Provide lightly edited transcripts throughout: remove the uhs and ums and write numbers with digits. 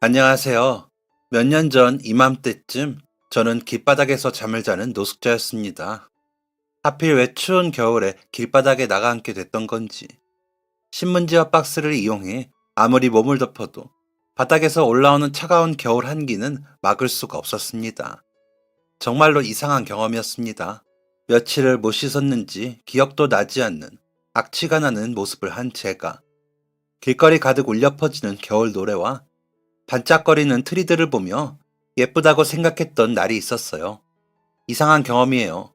안녕하세요. 몇 년 전 이맘때쯤 저는 길바닥에서 잠을 자는 노숙자였습니다. 하필 왜 추운 겨울에 길바닥에 나가 앉게 됐던 건지 신문지와 박스를 이용해 아무리 몸을 덮어도 바닥에서 올라오는 차가운 겨울 한기는 막을 수가 없었습니다. 정말로 이상한 경험이었습니다. 며칠을 못 씻었는지 기억도 나지 않는 악취가 나는 모습을 한 제가 길거리 가득 울려 퍼지는 겨울 노래와 반짝거리는 트리들을 보며 예쁘다고 생각했던 날이 있었어요. 이상한 경험이에요.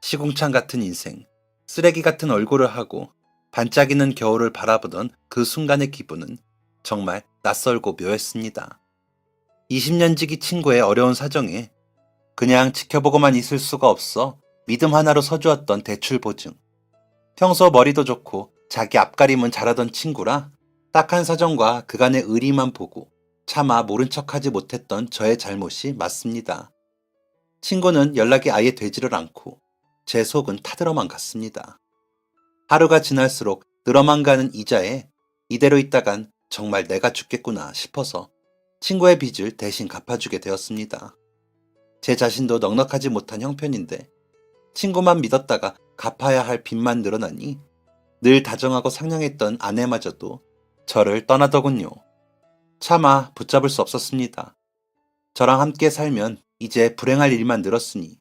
시궁창 같은 인생, 쓰레기 같은 얼굴을 하고 반짝이는 겨울을 바라보던 그 순간의 기분은 정말 낯설고 묘했습니다. 20년 지기 친구의 어려운 사정에 그냥 지켜보고만 있을 수가 없어 믿음 하나로 서주었던 대출 보증. 평소 머리도 좋고 자기 앞가림은 잘하던 친구라 딱한 사정과 그간의 의리만 보고 차마 모른 척하지 못했던 저의 잘못이 맞습니다. 친구는 연락이 아예 되지를 않고 제 속은 타들어만 갔습니다. 하루가 지날수록 늘어만 가는 이자에 이대로 있다간 정말 내가 죽겠구나 싶어서 친구의 빚을 대신 갚아주게 되었습니다. 제 자신도 넉넉하지 못한 형편인데 친구만 믿었다가 갚아야 할 빚만 늘어나니 늘 다정하고 상냥했던 아내마저도 저를 떠나더군요. 차마 붙잡을 수 없었습니다. 저랑 함께 살면 이제 불행할 일만 늘었으니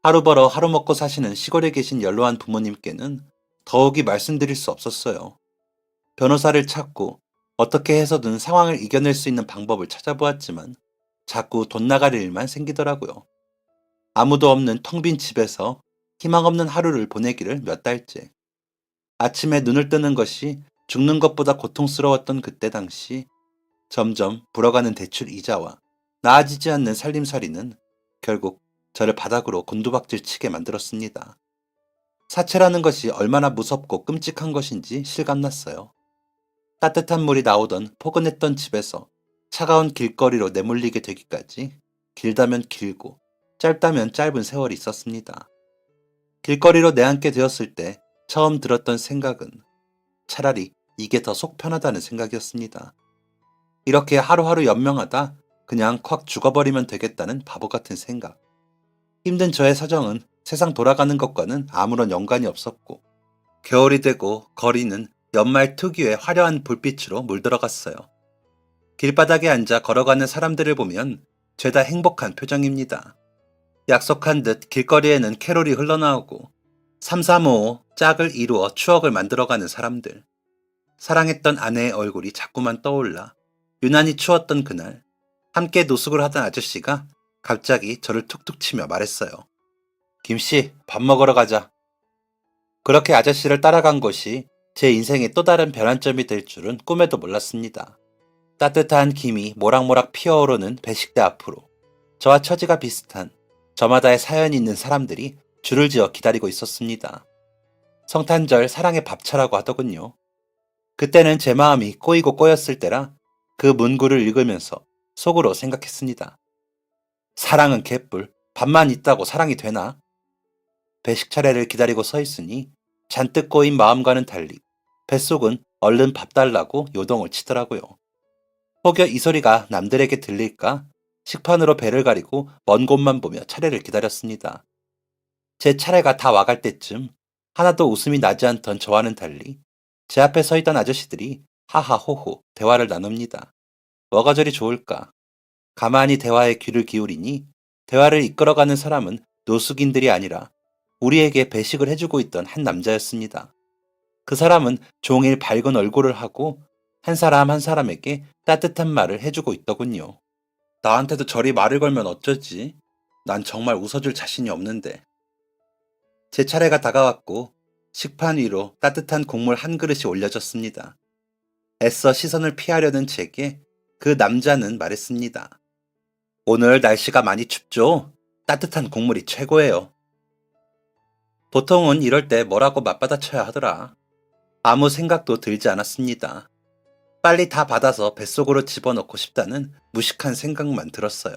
하루 벌어 하루 먹고 사시는 시골에 계신 연로한 부모님께는 더욱이 말씀드릴 수 없었어요. 변호사를 찾고 어떻게 해서든 상황을 이겨낼 수 있는 방법을 찾아보았지만 자꾸 돈 나갈 일만 생기더라고요. 아무도 없는 텅 빈 집에서 희망 없는 하루를 보내기를 몇 달째. 아침에 눈을 뜨는 것이 죽는 것보다 고통스러웠던 그때 당시 점점 불어가는 대출 이자와 나아지지 않는 살림살이는 결국 저를 바닥으로 곤두박질 치게 만들었습니다. 사채라는 것이 얼마나 무섭고 끔찍한 것인지 실감났어요. 따뜻한 물이 나오던 포근했던 집에서 차가운 길거리로 내몰리게 되기까지 길다면 길고 짧다면 짧은 세월이 있었습니다. 길거리로 내앉게 되었을 때 처음 들었던 생각은 차라리 이게 더 속 편하다는 생각이었습니다. 이렇게 하루하루 연명하다 그냥 콱 죽어버리면 되겠다는 바보 같은 생각. 힘든 저의 사정은 세상 돌아가는 것과는 아무런 연관이 없었고 겨울이 되고 거리는 연말 특유의 화려한 불빛으로 물들어갔어요. 길바닥에 앉아 걸어가는 사람들을 보면 죄다 행복한 표정입니다. 약속한 듯 길거리에는 캐롤이 흘러나오고 3355 짝을 이루어 추억을 만들어가는 사람들. 사랑했던 아내의 얼굴이 자꾸만 떠올라 유난히 추웠던 그날 함께 노숙을 하던 아저씨가 갑자기 저를 툭툭 치며 말했어요. 김씨, 밥 먹으러 가자. 그렇게 아저씨를 따라간 것이 제 인생의 또 다른 변환점이 될 줄은 꿈에도 몰랐습니다. 따뜻한 김이 모락모락 피어오르는 배식대 앞으로 저와 처지가 비슷한 저마다의 사연이 있는 사람들이 줄을 지어 기다리고 있었습니다. 성탄절 사랑의 밥차라고 하더군요. 그때는 제 마음이 꼬이고 꼬였을 때라 그 문구를 읽으면서 속으로 생각했습니다. 사랑은 개뿔, 밥만 있다고 사랑이 되나? 배식 차례를 기다리고 서 있으니 잔뜩 꼬인 마음과는 달리 뱃속은 얼른 밥 달라고 요동을 치더라고요. 혹여 이 소리가 남들에게 들릴까? 식판으로 배를 가리고 먼 곳만 보며 차례를 기다렸습니다. 제 차례가 다 와갈 때쯤 하나도 웃음이 나지 않던 저와는 달리 제 앞에 서 있던 아저씨들이 하하호호 대화를 나눕니다. 뭐가 저리 좋을까? 가만히 대화에 귀를 기울이니 대화를 이끌어가는 사람은 노숙인들이 아니라 우리에게 배식을 해주고 있던 한 남자였습니다. 그 사람은 종일 밝은 얼굴을 하고 한 사람 한 사람에게 따뜻한 말을 해주고 있더군요. 나한테도 저리 말을 걸면 어쩌지? 난 정말 웃어줄 자신이 없는데. 제 차례가 다가왔고 식판 위로 따뜻한 국물 한 그릇이 올려졌습니다. 애써 시선을 피하려는 제게 그 남자는 말했습니다. 오늘 날씨가 많이 춥죠? 따뜻한 국물이 최고예요. 보통은 이럴 때 뭐라고 맞받아쳐야 하더라. 아무 생각도 들지 않았습니다. 빨리 다 받아서 뱃속으로 집어넣고 싶다는 무식한 생각만 들었어요.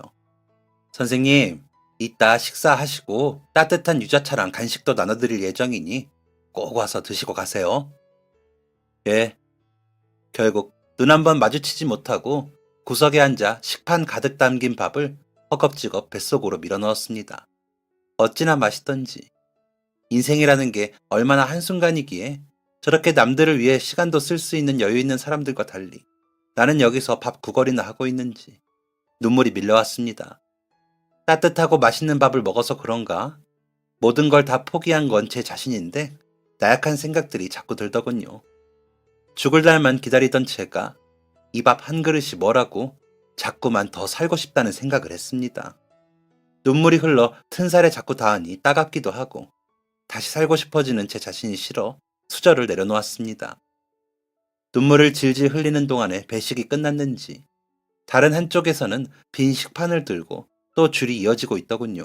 선생님, 이따 식사하시고 따뜻한 유자차랑 간식도 나눠드릴 예정이니 꼭 와서 드시고 가세요. 예. 결국 눈 한번 마주치지 못하고 구석에 앉아 식판 가득 담긴 밥을 허겁지겁 뱃속으로 밀어넣었습니다. 어찌나 맛있던지. 인생이라는 게 얼마나 한순간이기에 저렇게 남들을 위해 시간도 쓸 수 있는 여유 있는 사람들과 달리 나는 여기서 밥 구걸이나 하고 있는지 눈물이 밀려왔습니다. 따뜻하고 맛있는 밥을 먹어서 그런가? 모든 걸 다 포기한 건 제 자신인데 나약한 생각들이 자꾸 들더군요. 죽을 날만 기다리던 제가 이 밥 한 그릇이 뭐라고 자꾸만 더 살고 싶다는 생각을 했습니다. 눈물이 흘러 튼살에 자꾸 닿으니 따갑기도 하고 다시 살고 싶어지는 제 자신이 싫어 수저를 내려놓았습니다. 눈물을 질질 흘리는 동안에 배식이 끝났는지 다른 한쪽에서는 빈 식판을 들고 또 줄이 이어지고 있더군요.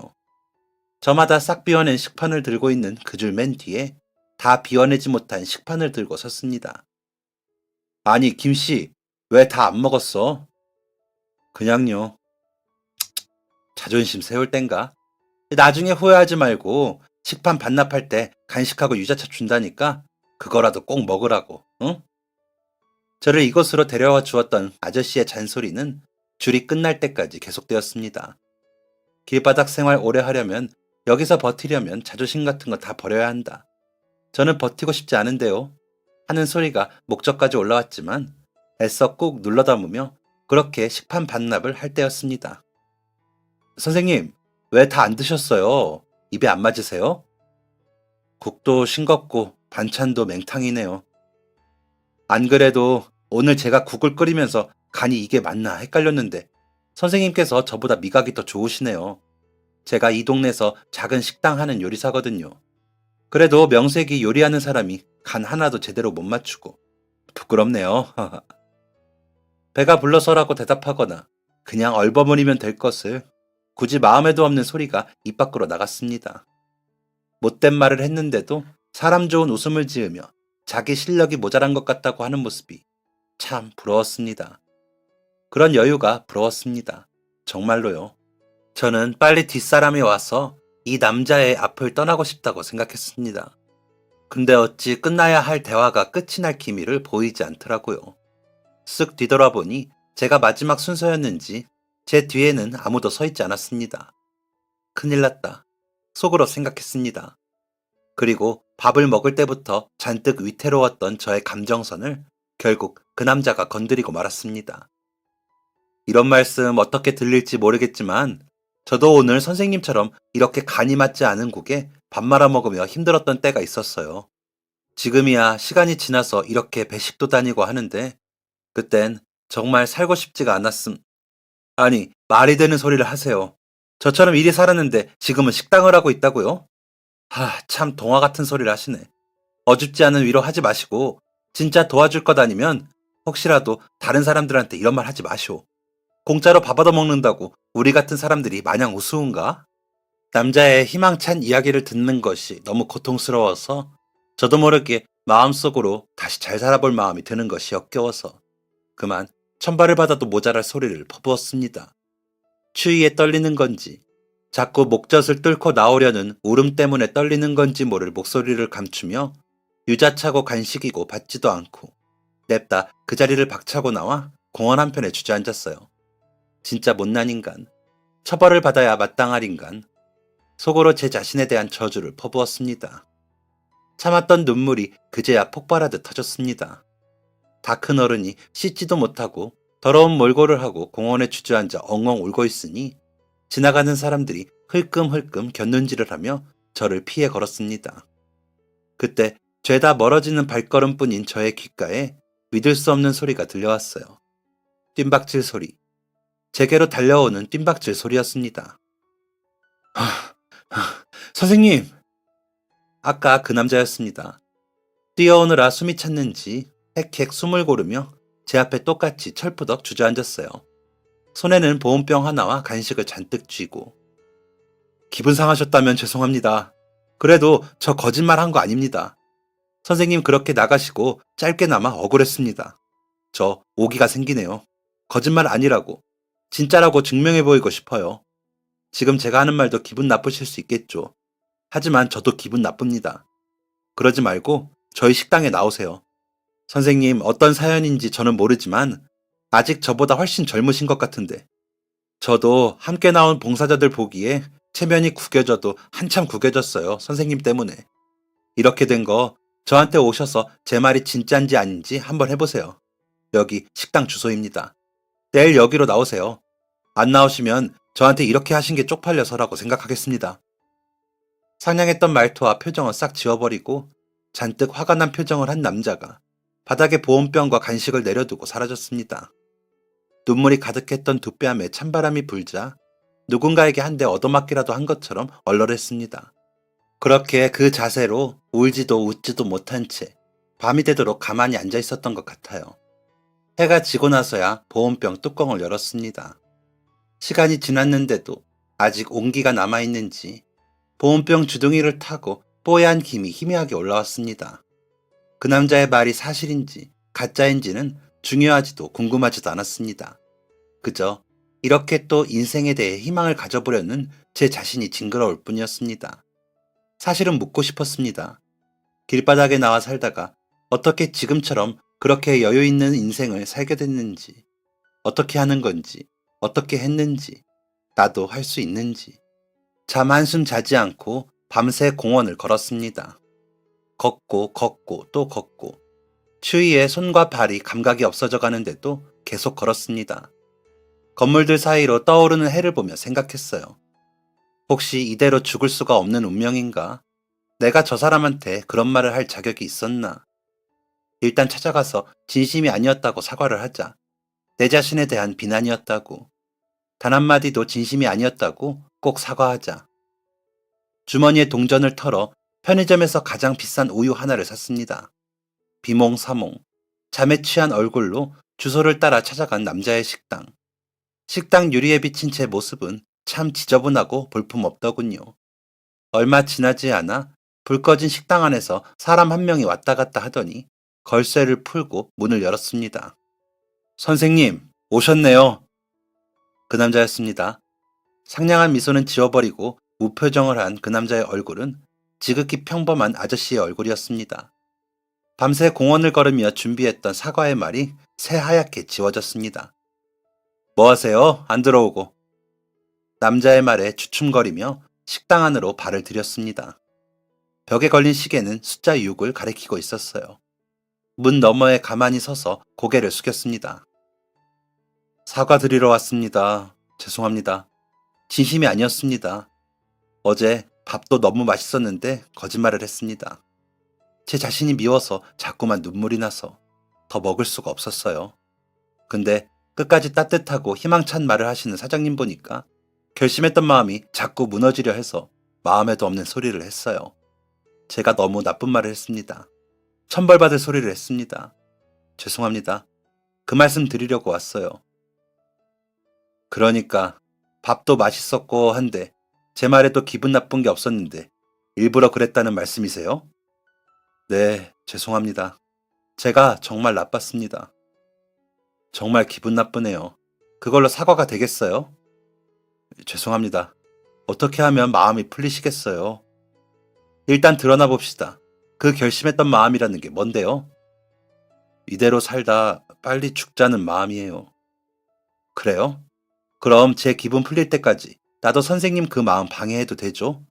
저마다 싹 비워낸 식판을 들고 있는 그 줄 맨 뒤에 다 비워내지 못한 식판을 들고 섰습니다. 아니, 김씨, 왜 다 안 먹었어? 그냥요. 자존심 세울 땐가? 나중에 후회하지 말고 식판 반납할 때 간식하고 유자차 준다니까 그거라도 꼭 먹으라고, 응? 저를 이곳으로 데려와 주었던 아저씨의 잔소리는 줄이 끝날 때까지 계속되었습니다. 길바닥 생활 오래 하려면 여기서 버티려면 자존심 같은 거 다 버려야 한다. 저는 버티고 싶지 않은데요. 하는 소리가 목적까지 올라왔지만 애써 꾹 눌러 담으며 그렇게 식판 반납을 할 때였습니다. 선생님, 왜 다 안 드셨어요? 입에 안 맞으세요? 국도 싱겁고 반찬도 맹탕이네요. 안 그래도 오늘 제가 국을 끓이면서 간이 이게 맞나 헷갈렸는데 선생님께서 저보다 미각이 더 좋으시네요. 제가 이 동네에서 작은 식당 하는 요리사거든요. 그래도 명색이 요리하는 사람이 간 하나도 제대로 못 맞추고 부끄럽네요. 배가 불러서라고 대답하거나 그냥 얼버무리면 될 것을 굳이 마음에도 없는 소리가 입 밖으로 나갔습니다. 못된 말을 했는데도 사람 좋은 웃음을 지으며 자기 실력이 모자란 것 같다고 하는 모습이 참 부러웠습니다. 그런 여유가 부러웠습니다. 정말로요. 저는 빨리 뒷사람이 와서 이 남자의 앞을 떠나고 싶다고 생각했습니다. 근데 어찌 끝나야 할 대화가 끝이 날 기미를 보이지 않더라고요. 쓱 뒤돌아보니 제가 마지막 순서였는지 제 뒤에는 아무도 서 있지 않았습니다. 큰일 났다. 속으로 생각했습니다. 그리고 밥을 먹을 때부터 잔뜩 위태로웠던 저의 감정선을 결국 그 남자가 건드리고 말았습니다. 이런 말씀 어떻게 들릴지 모르겠지만 저도 오늘 선생님처럼 이렇게 간이 맞지 않은 국에 밥 말아 먹으며 힘들었던 때가 있었어요. 지금이야 시간이 지나서 이렇게 배식도 다니고 하는데 그땐 정말 살고 싶지가 않았음. 아니, 말이 되는 소리를 하세요. 저처럼 일이 살았는데 지금은 식당을 하고 있다고요? 참 동화 같은 소리를 하시네. 어줍지 않은 위로 하지 마시고 진짜 도와줄 것 아니면 혹시라도 다른 사람들한테 이런 말 하지 마시오. 공짜로 밥 얻어먹는다고 우리 같은 사람들이 마냥 우스운가? 남자의 희망찬 이야기를 듣는 것이 너무 고통스러워서 저도 모르게 마음속으로 다시 잘 살아볼 마음이 드는 것이 역겨워서 그만 천발을 받아도 모자랄 소리를 퍼부었습니다. 추위에 떨리는 건지 자꾸 목젖을 뚫고 나오려는 울음 때문에 떨리는 건지 모를 목소리를 감추며 유자차고 간식이고 받지도 않고 냅다 그 자리를 박차고 나와 공원 한편에 주저앉았어요. 진짜 못난 인간, 처벌을 받아야 마땅할 인간, 속으로 제 자신에 대한 저주를 퍼부었습니다. 참았던 눈물이 그제야 폭발하듯 터졌습니다. 다 큰 어른이 씻지도 못하고 더러운 몰골을 하고 공원에 주저앉아 엉엉 울고 있으니 지나가는 사람들이 흘끔흘끔 곁눈질을 하며 저를 피해 걸었습니다. 그때 죄다 멀어지는 발걸음뿐인 저의 귓가에 믿을 수 없는 소리가 들려왔어요. 뜀박질 소리. 제게로 달려오는 뜀박질 소리였습니다. 선생님! 아까 그 남자였습니다. 뛰어오느라 숨이 찼는지 헥헥 숨을 고르며 제 앞에 똑같이 철푸덕 주저앉았어요. 손에는 보온병 하나와 간식을 잔뜩 쥐고. 기분 상하셨다면 죄송합니다. 그래도 저 거짓말한 거 아닙니다. 선생님 그렇게 나가시고 짧게나마 억울했습니다. 저 오기가 생기네요. 거짓말 아니라고, 진짜라고 증명해 보이고 싶어요. 지금 제가 하는 말도 기분 나쁘실 수 있겠죠. 하지만 저도 기분 나쁩니다. 그러지 말고 저희 식당에 나오세요. 선생님 어떤 사연인지 저는 모르지만 아직 저보다 훨씬 젊으신 것 같은데. 저도 함께 나온 봉사자들 보기에 체면이 구겨져도 한참 구겨졌어요. 선생님 때문에. 이렇게 된 거 저한테 오셔서 제 말이 진짠지 아닌지 한번 해보세요. 여기 식당 주소입니다. 내일 여기로 나오세요. 안 나오시면 저한테 이렇게 하신 게 쪽팔려서라고 생각하겠습니다. 상냥했던 말투와 표정을 싹 지워버리고 잔뜩 화가 난 표정을 한 남자가 바닥에 보온병과 간식을 내려두고 사라졌습니다. 눈물이 가득했던 두 뺨에 찬바람이 불자 누군가에게 한 대 얻어맞기라도 한 것처럼 얼얼했습니다. 그렇게 그 자세로 울지도 웃지도 못한 채 밤이 되도록 가만히 앉아 있었던 것 같아요. 해가 지고 나서야 보온병 뚜껑을 열었습니다. 시간이 지났는데도 아직 온기가 남아있는지 보온병 주둥이를 타고 뽀얀 김이 희미하게 올라왔습니다. 그 남자의 말이 사실인지 가짜인지는 중요하지도 궁금하지도 않았습니다. 그저 이렇게 또 인생에 대해 희망을 가져보려는 제 자신이 징그러울 뿐이었습니다. 사실은 묻고 싶었습니다. 길바닥에 나와 살다가 어떻게 지금처럼 그렇게 여유 있는 인생을 살게 됐는지, 어떻게 하는 건지, 어떻게 했는지, 나도 할 수 있는지. 잠 한숨 자지 않고 밤새 공원을 걸었습니다. 걷고 또 걷고 추위에 손과 발이 감각이 없어져 가는데도 계속 걸었습니다. 건물들 사이로 떠오르는 해를 보며 생각했어요. 혹시 이대로 죽을 수가 없는 운명인가? 내가 저 사람한테 그런 말을 할 자격이 있었나? 일단 찾아가서 진심이 아니었다고 사과를 하자. 내 자신에 대한 비난이었다고. 단 한마디도 진심이 아니었다고 꼭 사과하자. 주머니에 동전을 털어 편의점에서 가장 비싼 우유 하나를 샀습니다. 비몽사몽, 잠에 취한 얼굴로 주소를 따라 찾아간 남자의 식당. 식당 유리에 비친 제 모습은 참 지저분하고 볼품없더군요. 얼마 지나지 않아 불 꺼진 식당 안에서 사람 한 명이 왔다 갔다 하더니 걸쇠를 풀고 문을 열었습니다. 선생님, 오셨네요. 그 남자였습니다. 상냥한 미소는 지워버리고 무표정을 한 그 남자의 얼굴은 지극히 평범한 아저씨의 얼굴이었습니다. 밤새 공원을 걸으며 준비했던 사과의 말이 새하얗게 지워졌습니다. 뭐 하세요? 안 들어오고. 남자의 말에 주춤거리며 식당 안으로 발을 들였습니다. 벽에 걸린 시계는 숫자 6을 가리키고 있었어요. 문 너머에 가만히 서서 고개를 숙였습니다. 사과드리러 왔습니다. 죄송합니다. 진심이 아니었습니다. 어제 밥도 너무 맛있었는데 거짓말을 했습니다. 제 자신이 미워서 자꾸만 눈물이 나서 더 먹을 수가 없었어요. 근데 끝까지 따뜻하고 희망찬 말을 하시는 사장님 보니까 결심했던 마음이 자꾸 무너지려 해서 마음에도 없는 소리를 했어요. 제가 너무 나쁜 말을 했습니다. 천벌받을 소리를 했습니다. 죄송합니다. 그 말씀 드리려고 왔어요. 그러니까 밥도 맛있었고 한데 제 말에도 기분 나쁜 게 없었는데 일부러 그랬다는 말씀이세요? 네, 죄송합니다. 제가 정말 나빴습니다. 정말 기분 나쁘네요. 그걸로 사과가 되겠어요? 죄송합니다. 어떻게 하면 마음이 풀리시겠어요? 일단 드러나 봅시다. 그 결심했던 마음이라는 게 뭔데요? 이대로 살다 빨리 죽자는 마음이에요. 그래요? 그럼 제 기분 풀릴 때까지 나도 선생님 그 마음 방해해도 되죠?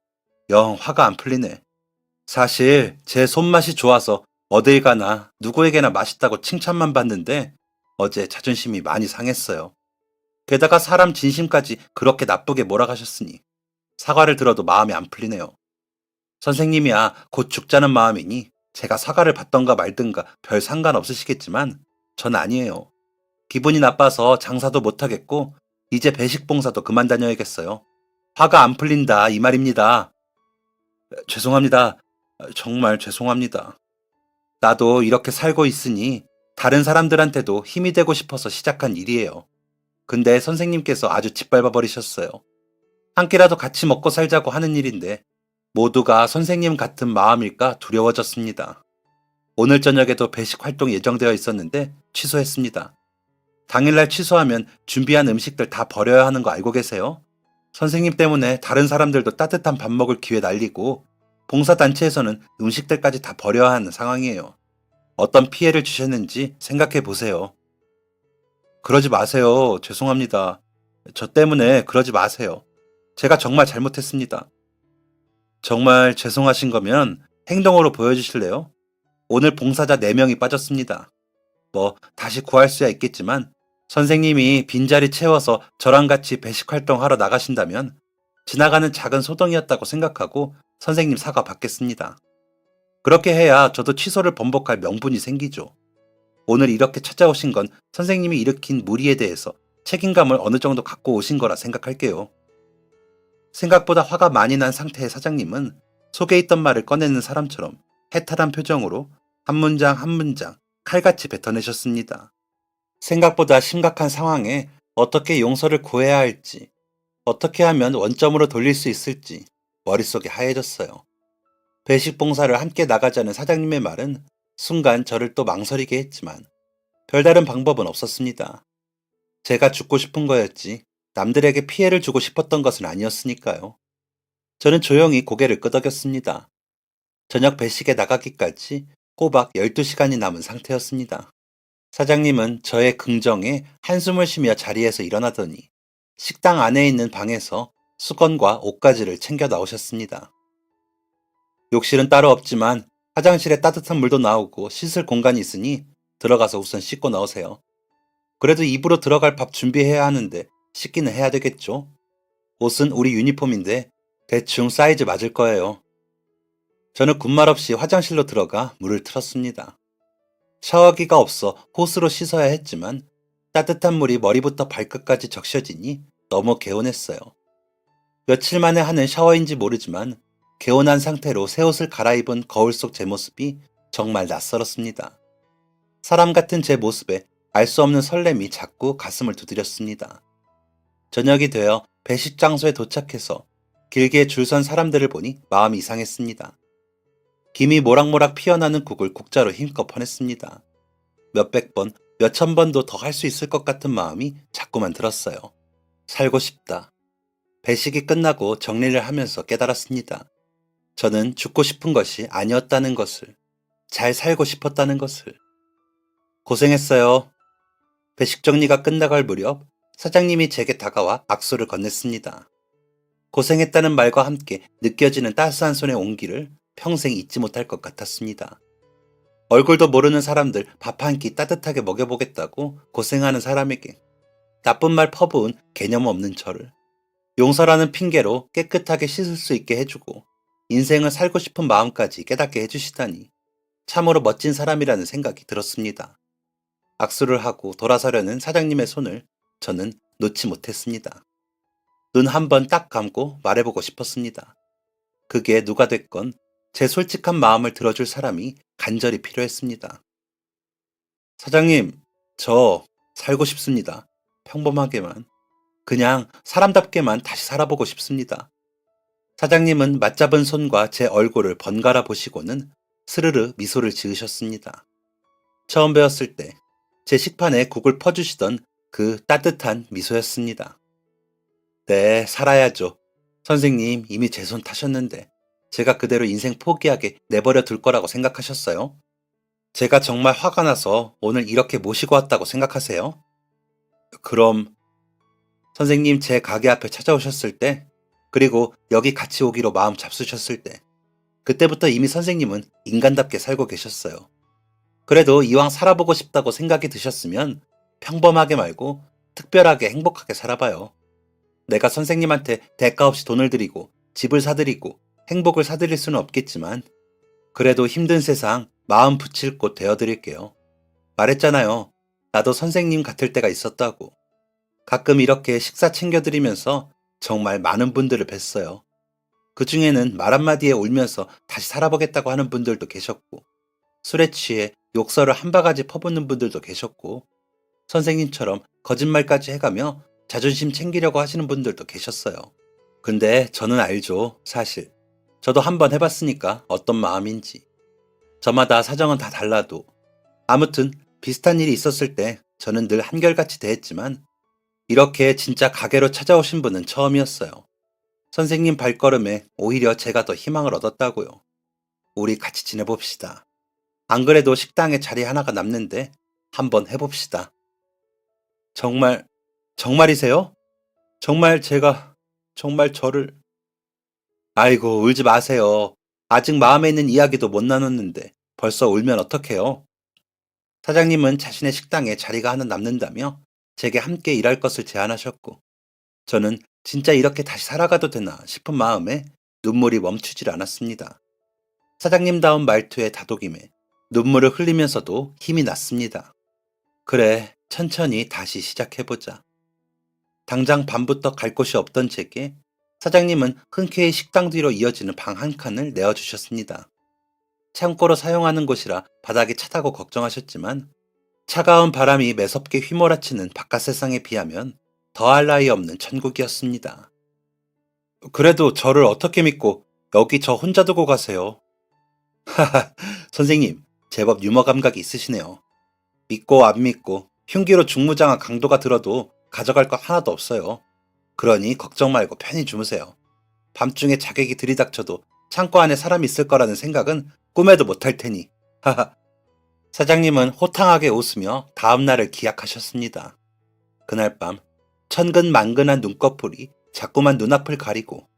영 화가 안 풀리네. 사실 제 손맛이 좋아서 어딜 가나 누구에게나 맛있다고 칭찬만 받는데 어제 자존심이 많이 상했어요. 게다가 사람 진심까지 그렇게 나쁘게 몰아가셨으니 사과를 들어도 마음이 안 풀리네요. 선생님이야 곧 죽자는 마음이니 제가 사과를 받던가 말든가 별 상관없으시겠지만 전 아니에요. 기분이 나빠서 장사도 못하겠고 이제 배식 봉사도 그만 다녀야겠어요. 화가 안 풀린다 이 말입니다. 죄송합니다. 정말 죄송합니다. 나도 이렇게 살고 있으니 다른 사람들한테도 힘이 되고 싶어서 시작한 일이에요. 근데 선생님께서 아주 짓밟아 버리셨어요. 한 끼라도 같이 먹고 살자고 하는 일인데 모두가 선생님 같은 마음일까 두려워졌습니다. 오늘 저녁에도 배식 활동 예정되어 있었는데 취소했습니다. 당일날 취소하면 준비한 음식들 다 버려야 하는 거 알고 계세요? 선생님 때문에 다른 사람들도 따뜻한 밥 먹을 기회 날리고 봉사단체에서는 음식들까지 다 버려야 하는 상황이에요. 어떤 피해를 주셨는지 생각해 보세요. 그러지 마세요. 죄송합니다. 저 때문에 그러지 마세요. 제가 정말 잘못했습니다. 정말 죄송하신 거면 행동으로 보여주실래요? 오늘 봉사자 4명이 빠졌습니다. 뭐, 다시 구할 수야 있겠지만, 선생님이 빈자리 채워서 저랑 같이 배식 활동하러 나가신다면, 지나가는 작은 소동이었다고 생각하고 선생님 사과 받겠습니다. 그렇게 해야 저도 취소를 번복할 명분이 생기죠. 오늘 이렇게 찾아오신 건 선생님이 일으킨 무리에 대해서 책임감을 어느 정도 갖고 오신 거라 생각할게요. 생각보다 화가 많이 난 상태의 사장님은 속에 있던 말을 꺼내는 사람처럼 해탈한 표정으로 한 문장 한 문장 칼같이 뱉어내셨습니다. 생각보다 심각한 상황에 어떻게 용서를 구해야 할지, 어떻게 하면 원점으로 돌릴 수 있을지 머릿속이 하얘졌어요. 배식 봉사를 함께 나가자는 사장님의 말은 순간 저를 또 망설이게 했지만 별다른 방법은 없었습니다. 제가 죽고 싶은 거였지 남들에게 피해를 주고 싶었던 것은 아니었으니까요. 저는 조용히 고개를 끄덕였습니다. 저녁 배식에 나가기까지 꼬박 12시간이 남은 상태였습니다. 사장님은 저의 긍정에 한숨을 쉬며 자리에서 일어나더니 식당 안에 있는 방에서 수건과 옷가지를 챙겨 나오셨습니다. 욕실은 따로 없지만 화장실에 따뜻한 물도 나오고 씻을 공간이 있으니 들어가서 우선 씻고 나오세요. 그래도 입으로 들어갈 밥 준비해야 하는데 씻기는 해야 되겠죠? 옷은 우리 유니폼인데 대충 사이즈 맞을 거예요. 저는 군말 없이 화장실로 들어가 물을 틀었습니다. 샤워기가 없어 호스로 씻어야 했지만 따뜻한 물이 머리부터 발끝까지 적셔지니 너무 개운했어요. 며칠 만에 하는 샤워인지 모르지만 개운한 상태로 새 옷을 갈아입은 거울 속 제 모습이 정말 낯설었습니다. 사람 같은 제 모습에 알 수 없는 설렘이 자꾸 가슴을 두드렸습니다. 저녁이 되어 배식 장소에 도착해서 길게 줄 선 사람들을 보니 마음이 이상했습니다. 김이 모락모락 피어나는 국을 국자로 힘껏 퍼냈습니다. 몇백 번, 몇천 번도 더 할 수 있을 것 같은 마음이 자꾸만 들었어요. 살고 싶다. 배식이 끝나고 정리를 하면서 깨달았습니다. 저는 죽고 싶은 것이 아니었다는 것을, 잘 살고 싶었다는 것을. 고생했어요. 배식 정리가 끝나갈 무렵 사장님이 제게 다가와 악수를 건넸습니다. 고생했다는 말과 함께 느껴지는 따스한 손의 온기를 평생 잊지 못할 것 같았습니다. 얼굴도 모르는 사람들 밥 한 끼 따뜻하게 먹여보겠다고 고생하는 사람에게 나쁜 말 퍼부은 개념 없는 저를 용서라는 핑계로 깨끗하게 씻을 수 있게 해주고 인생을 살고 싶은 마음까지 깨닫게 해주시다니 참으로 멋진 사람이라는 생각이 들었습니다. 악수를 하고 돌아서려는 사장님의 손을 저는 놓지 못했습니다. 눈 한 번 딱 감고 말해보고 싶었습니다. 그게 누가 됐건 제 솔직한 마음을 들어줄 사람이 간절히 필요했습니다. 사장님, 저 살고 싶습니다. 평범하게만. 그냥 사람답게만 다시 살아보고 싶습니다. 사장님은 맞잡은 손과 제 얼굴을 번갈아 보시고는 스르르 미소를 지으셨습니다. 처음 배웠을 때 제 식판에 국을 퍼주시던 그 따뜻한 미소였습니다. 네, 살아야죠. 선생님 이미 제 손 타셨는데 제가 그대로 인생 포기하게 내버려 둘 거라고 생각하셨어요? 제가 정말 화가 나서 오늘 이렇게 모시고 왔다고 생각하세요? 그럼 선생님 제 가게 앞에 찾아오셨을 때, 그리고 여기 같이 오기로 마음 잡수셨을 때, 그때부터 이미 선생님은 인간답게 살고 계셨어요. 그래도 이왕 살아보고 싶다고 생각이 드셨으면 평범하게 말고 특별하게 행복하게 살아봐요. 내가 선생님한테 대가 없이 돈을 드리고 집을 사드리고 행복을 사드릴 수는 없겠지만 그래도 힘든 세상 마음 붙일 곳 되어드릴게요. 말했잖아요. 나도 선생님 같을 때가 있었다고. 가끔 이렇게 식사 챙겨드리면서 정말 많은 분들을 뵀어요. 그 중에는 말 한마디에 울면서 다시 살아보겠다고 하는 분들도 계셨고, 술에 취해 욕설을 한 바가지 퍼붓는 분들도 계셨고, 선생님처럼 거짓말까지 해가며 자존심 챙기려고 하시는 분들도 계셨어요. 근데 저는 알죠, 사실. 저도 한번 해봤으니까 어떤 마음인지. 저마다 사정은 다 달라도. 아무튼 비슷한 일이 있었을 때 저는 늘 한결같이 대했지만 이렇게 진짜 가게로 찾아오신 분은 처음이었어요. 선생님 발걸음에 오히려 제가 더 희망을 얻었다고요. 우리 같이 지내봅시다. 안 그래도 식당에 자리 하나가 남는데 한번 해봅시다. 정말, 정말이세요? 정말 제가, 정말 저를, 아이고, 울지 마세요. 아직 마음에 있는 이야기도 못 나눴는데 벌써 울면 어떡해요? 사장님은 자신의 식당에 자리가 하나 남는다며 제게 함께 일할 것을 제안하셨고, 저는 진짜 이렇게 다시 살아가도 되나 싶은 마음에 눈물이 멈추질 않았습니다. 사장님다운 말투의 다독임에 눈물을 흘리면서도 힘이 났습니다. 그래, 천천히 다시 시작해보자. 당장 밤부터 갈 곳이 없던 제게 사장님은 흔쾌히 식당 뒤로 이어지는 방 한 칸을 내어주셨습니다. 창고로 사용하는 곳이라 바닥이 차다고 걱정하셨지만 차가운 바람이 매섭게 휘몰아치는 바깥 세상에 비하면 더할 나위 없는 천국이었습니다. 그래도 저를 어떻게 믿고 여기 저 혼자 두고 가세요? 하하, 선생님, 제법 유머 감각이 있으시네요. 믿고 안 믿고 흉기로 중무장한 강도가 들어도 가져갈 것 하나도 없어요. 그러니 걱정 말고 편히 주무세요. 밤중에 자객이 들이닥쳐도 창고 안에 사람이 있을 거라는 생각은 꿈에도 못할 테니. 하하. 사장님은 호탕하게 웃으며 다음 날을 기약하셨습니다. 그날 밤 천근만근한 눈꺼풀이 자꾸만 눈앞을 가리고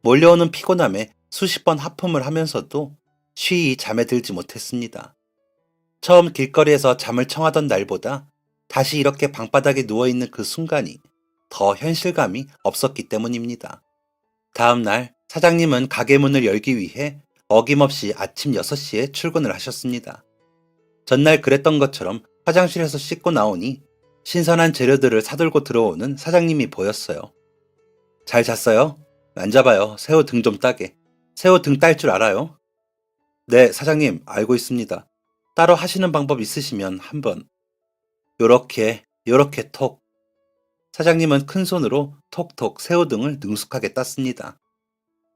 몰려오는 피곤함에 수십 번 하품을 하면서도 쉬이 잠에 들지 못했습니다. 처음 길거리에서 잠을 청하던 날보다 다시 이렇게 방바닥에 누워있는 그 순간이 더 현실감이 없었기 때문입니다. 다음 날 사장님은 가게 문을 열기 위해 어김없이 아침 6시에 출근을 하셨습니다. 전날 그랬던 것처럼 화장실에서 씻고 나오니 신선한 재료들을 사들고 들어오는 사장님이 보였어요. 잘 잤어요? 앉아봐요. 새우 등 좀 따게. 새우 등 딸 줄 알아요? 네, 사장님, 알고 있습니다. 따로 하시는 방법 있으시면 한번. 요렇게 톡. 사장님은 큰 손으로 톡톡 새우등을 능숙하게 땄습니다.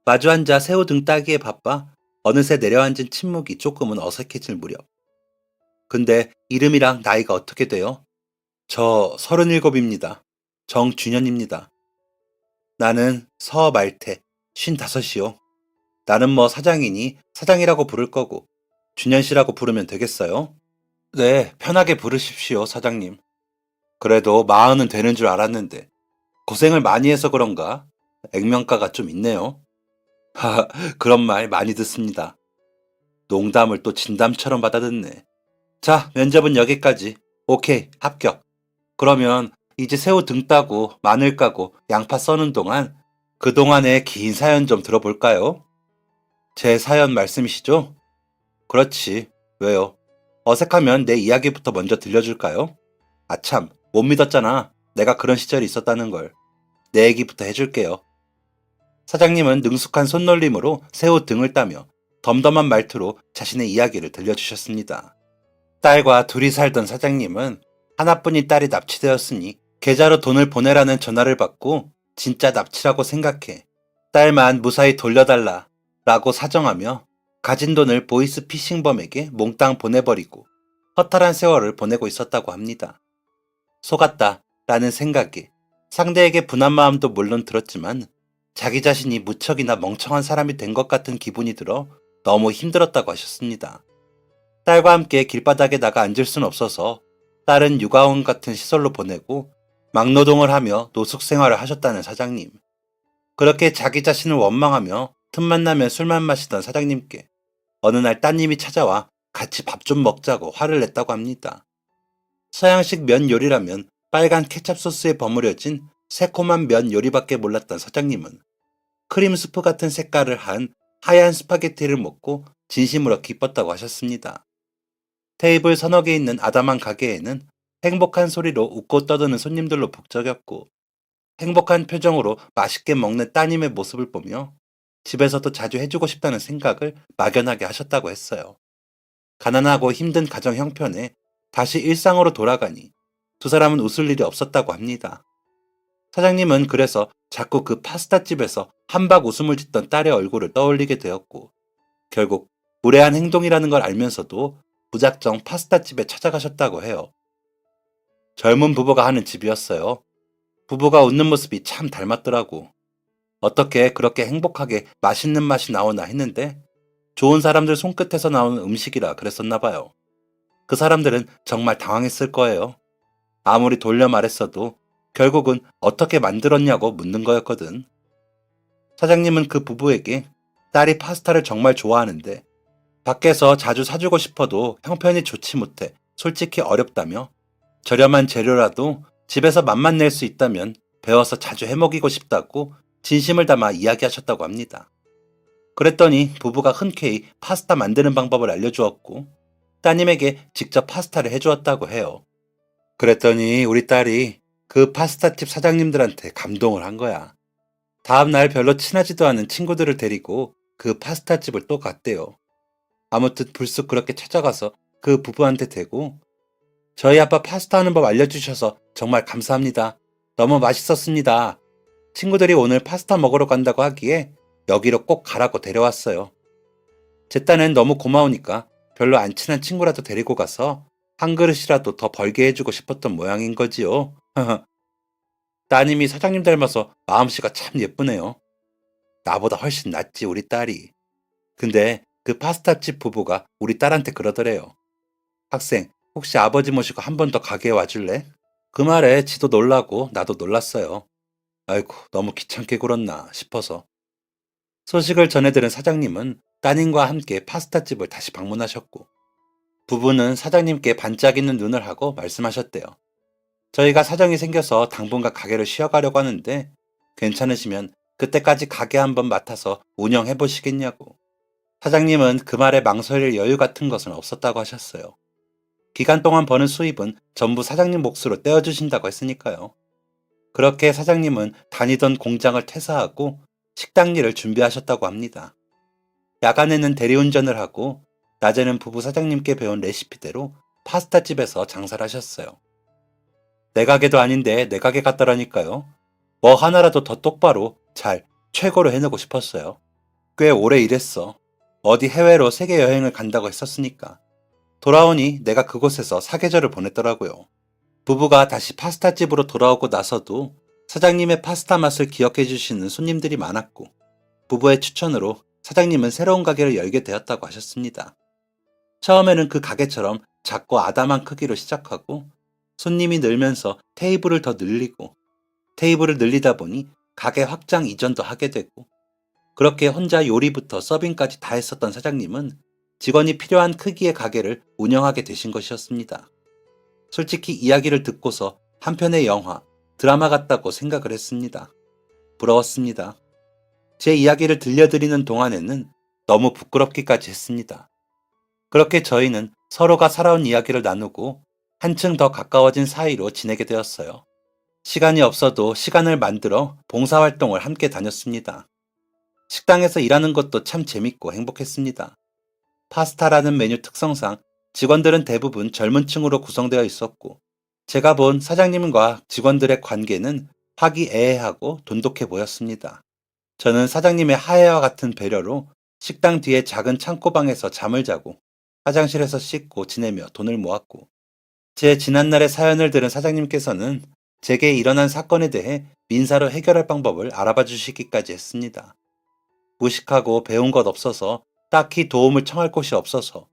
마주 앉아 새우등 따기에 바빠 어느새 내려앉은 침묵이 조금은 어색해질 무렵. 근데 이름이랑 나이가 어떻게 돼요? 저 37입니다. 정준현입니다. 나는 서말태, 55이요. 나는 뭐 사장이니 사장이라고 부를 거고 준현 씨라고 부르면 되겠어요? 네, 편하게 부르십시오, 사장님. 그래도 마흔은 되는 줄 알았는데 고생을 많이 해서 그런가? 액면가가 좀 있네요. 하하, 그런 말 많이 듣습니다. 농담을 또 진담처럼 받아듣네. 자, 면접은 여기까지. 오케이, 합격. 그러면 이제 새우 등 따고 마늘 까고 양파 써는 동안 그동안의 긴 사연 좀 들어볼까요? 제 사연 말씀이시죠? 그렇지. 왜요? 어색하면 내 이야기부터 먼저 들려줄까요? 아참, 못 믿었잖아. 내가 그런 시절이 있었다는 걸. 내 얘기부터 해줄게요. 사장님은 능숙한 손놀림으로 새우 등을 따며 덤덤한 말투로 자신의 이야기를 들려주셨습니다. 딸과 둘이 살던 사장님은 하나뿐인 딸이 납치되었으니 계좌로 돈을 보내라는 전화를 받고 진짜 납치라고 생각해 딸만 무사히 돌려달라 라고 사정하며 가진 돈을 보이스 피싱범에게 몽땅 보내버리고 허탈한 세월을 보내고 있었다고 합니다. 속았다 라는 생각에 상대에게 분한 마음도 물론 들었지만 자기 자신이 무척이나 멍청한 사람이 된 것 같은 기분이 들어 너무 힘들었다고 하셨습니다. 딸과 함께 길바닥에 나가 앉을 순 없어서 딸은 육아원 같은 시설로 보내고 막노동을 하며 노숙 생활을 하셨다는 사장님. 그렇게 자기 자신을 원망하며 틈만 나면 술만 마시던 사장님께 어느 날 따님이 찾아와 같이 밥 좀 먹자고 화를 냈다고 합니다. 서양식 면 요리라면 빨간 케찹 소스에 버무려진 새콤한 면 요리밖에 몰랐던 사장님은 크림 수프 같은 색깔을 한 하얀 스파게티를 먹고 진심으로 기뻤다고 하셨습니다. 테이블 서너 개 있는 아담한 가게에는 행복한 소리로 웃고 떠드는 손님들로 북적였고 행복한 표정으로 맛있게 먹는 따님의 모습을 보며 집에서도 자주 해주고 싶다는 생각을 막연하게 하셨다고 했어요. 가난하고 힘든 가정 형편에 다시 일상으로 돌아가니 두 사람은 웃을 일이 없었다고 합니다. 사장님은 그래서 자꾸 그 파스타집에서 한박 웃음을 짓던 딸의 얼굴을 떠올리게 되었고 결국 무례한 행동이라는 걸 알면서도 무작정 파스타집에 찾아가셨다고 해요. 젊은 부부가 하는 집이었어요. 부부가 웃는 모습이 참 닮았더라고. 어떻게 그렇게 행복하게 맛있는 맛이 나오나 했는데 좋은 사람들 손끝에서 나오는 음식이라 그랬었나 봐요. 그 사람들은 정말 당황했을 거예요. 아무리 돌려 말했어도 결국은 어떻게 만들었냐고 묻는 거였거든. 사장님은 그 부부에게 딸이 파스타를 정말 좋아하는데 밖에서 자주 사주고 싶어도 형편이 좋지 못해 솔직히 어렵다며 저렴한 재료라도 집에서 맛만 낼 수 있다면 배워서 자주 해먹이고 싶다고 진심을 담아 이야기하셨다고 합니다. 그랬더니 부부가 흔쾌히 파스타 만드는 방법을 알려주었고 따님에게 직접 파스타를 해주었다고 해요. 그랬더니 우리 딸이 그 파스타집 사장님들한테 감동을 한 거야. 다음날 별로 친하지도 않은 친구들을 데리고 그 파스타집을 또 갔대요. 아무튼 불쑥 그렇게 찾아가서 그 부부한테 대고 저희 아빠 파스타 하는 법 알려주셔서 정말 감사합니다. 너무 맛있었습니다. 친구들이 오늘 파스타 먹으러 간다고 하기에 여기로 꼭 가라고 데려왔어요. 제 딴엔 너무 고마우니까 별로 안 친한 친구라도 데리고 가서 한 그릇이라도 더 벌게 해주고 싶었던 모양인 거지요. 따님이 사장님 닮아서 마음씨가 참 예쁘네요. 나보다 훨씬 낫지 우리 딸이. 근데 그 파스타집 부부가 우리 딸한테 그러더래요. 학생, 혹시 아버지 모시고 한 번 더 가게에 와줄래? 그 말에 지도 놀라고 나도 놀랐어요. 아이고, 너무 귀찮게 굴었나 싶어서. 소식을 전해들은 사장님은 따님과 함께 파스타집을 다시 방문하셨고, 부부는 사장님께 반짝이는 눈을 하고 말씀하셨대요. 저희가 사정이 생겨서 당분간 가게를 쉬어가려고 하는데, 괜찮으시면 그때까지 가게 한번 맡아서 운영해 보시겠냐고. 사장님은 그 말에 망설일 여유 같은 것은 없었다고 하셨어요. 기간 동안 버는 수입은 전부 사장님 몫으로 떼어주신다고 했으니까요. 그렇게 사장님은 다니던 공장을 퇴사하고 식당 일을 준비하셨다고 합니다. 야간에는 대리운전을 하고 낮에는 부부 사장님께 배운 레시피대로 파스타집에서 장사를 하셨어요. 내 가게도 아닌데 내 가게 같더라니까요. 뭐 하나라도 더 똑바로 잘 최고로 해내고 싶었어요. 꽤 오래 일했어. 어디 해외로 세계 여행을 간다고 했었으니까. 돌아오니 내가 그곳에서 사계절을 보냈더라고요. 부부가 다시 파스타집으로 돌아오고 나서도 사장님의 파스타 맛을 기억해 주시는 손님들이 많았고 부부의 추천으로 사장님은 새로운 가게를 열게 되었다고 하셨습니다. 처음에는 그 가게처럼 작고 아담한 크기로 시작하고 손님이 늘면서 테이블을 더 늘리고 테이블을 늘리다 보니 가게 확장 이전도 하게 되고 그렇게 혼자 요리부터 서빙까지 다 했었던 사장님은 직원이 필요한 크기의 가게를 운영하게 되신 것이었습니다. 솔직히 이야기를 듣고서 한 편의 영화, 드라마 같다고 생각을 했습니다. 부러웠습니다. 제 이야기를 들려드리는 동안에는 너무 부끄럽기까지 했습니다. 그렇게 저희는 서로가 살아온 이야기를 나누고 한층 더 가까워진 사이로 지내게 되었어요. 시간이 없어도 시간을 만들어 봉사활동을 함께 다녔습니다. 식당에서 일하는 것도 참 재밌고 행복했습니다. 파스타라는 메뉴 특성상 직원들은 대부분 젊은 층으로 구성되어 있었고 제가 본 사장님과 직원들의 관계는 화기애애하고 돈독해 보였습니다. 저는 사장님의 하애와 같은 배려로 식당 뒤에 작은 창고방에서 잠을 자고 화장실에서 씻고 지내며 돈을 모았고 제 지난날의 사연을 들은 사장님께서는 제게 일어난 사건에 대해 민사로 해결할 방법을 알아봐 주시기까지 했습니다. 무식하고 배운 것 없어서 딱히 도움을 청할 곳이 없어서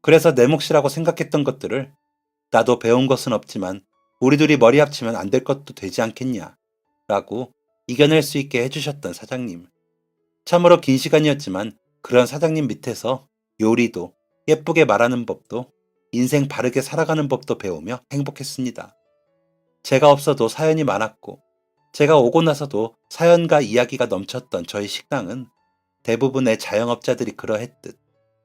그래서 내 몫이라고 생각했던 것들을 나도 배운 것은 없지만 우리 둘이 머리 합치면 안 될 것도 되지 않겠냐 라고 이겨낼 수 있게 해주셨던 사장님. 참으로 긴 시간이었지만 그런 사장님 밑에서 요리도 예쁘게 말하는 법도 인생 바르게 살아가는 법도 배우며 행복했습니다. 제가 없어도 사연이 많았고 제가 오고 나서도 사연과 이야기가 넘쳤던 저희 식당은 대부분의 자영업자들이 그러했듯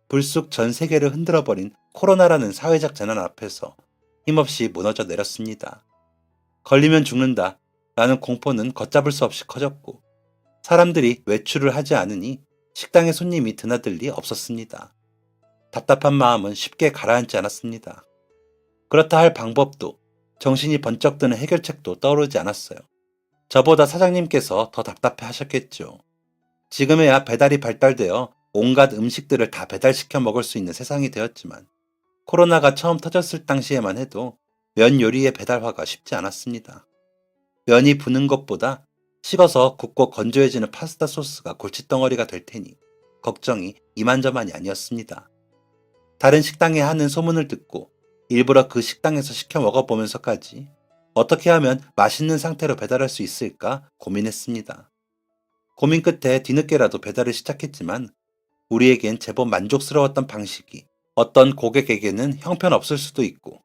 불쑥 전 세계를 흔들어버린 코로나라는 사회적 재난 앞에서 힘없이 무너져 내렸습니다. 걸리면 죽는다 라는 공포는 걷잡을 수 없이 커졌고 사람들이 외출을 하지 않으니 식당에 손님이 드나들 리 없었습니다. 답답한 마음은 쉽게 가라앉지 않았습니다. 그렇다 할 방법도 정신이 번쩍 드는 해결책도 떠오르지 않았어요. 저보다 사장님께서 더 답답해 하셨겠죠. 지금에야 배달이 발달되어 온갖 음식들을 다 배달시켜 먹을 수 있는 세상이 되었지만 코로나가 처음 터졌을 당시에만 해도 면 요리의 배달화가 쉽지 않았습니다. 면이 부는 것보다 식어서 굽고 건조해지는 파스타 소스가 골칫덩어리가 될 테니 걱정이 이만저만이 아니었습니다. 다른 식당에 하는 소문을 듣고 일부러 그 식당에서 시켜 먹어보면서까지 어떻게 하면 맛있는 상태로 배달할 수 있을까 고민했습니다. 고민 끝에 뒤늦게라도 배달을 시작했지만 우리에겐 제법 만족스러웠던 방식이 어떤 고객에게는 형편없을 수도 있고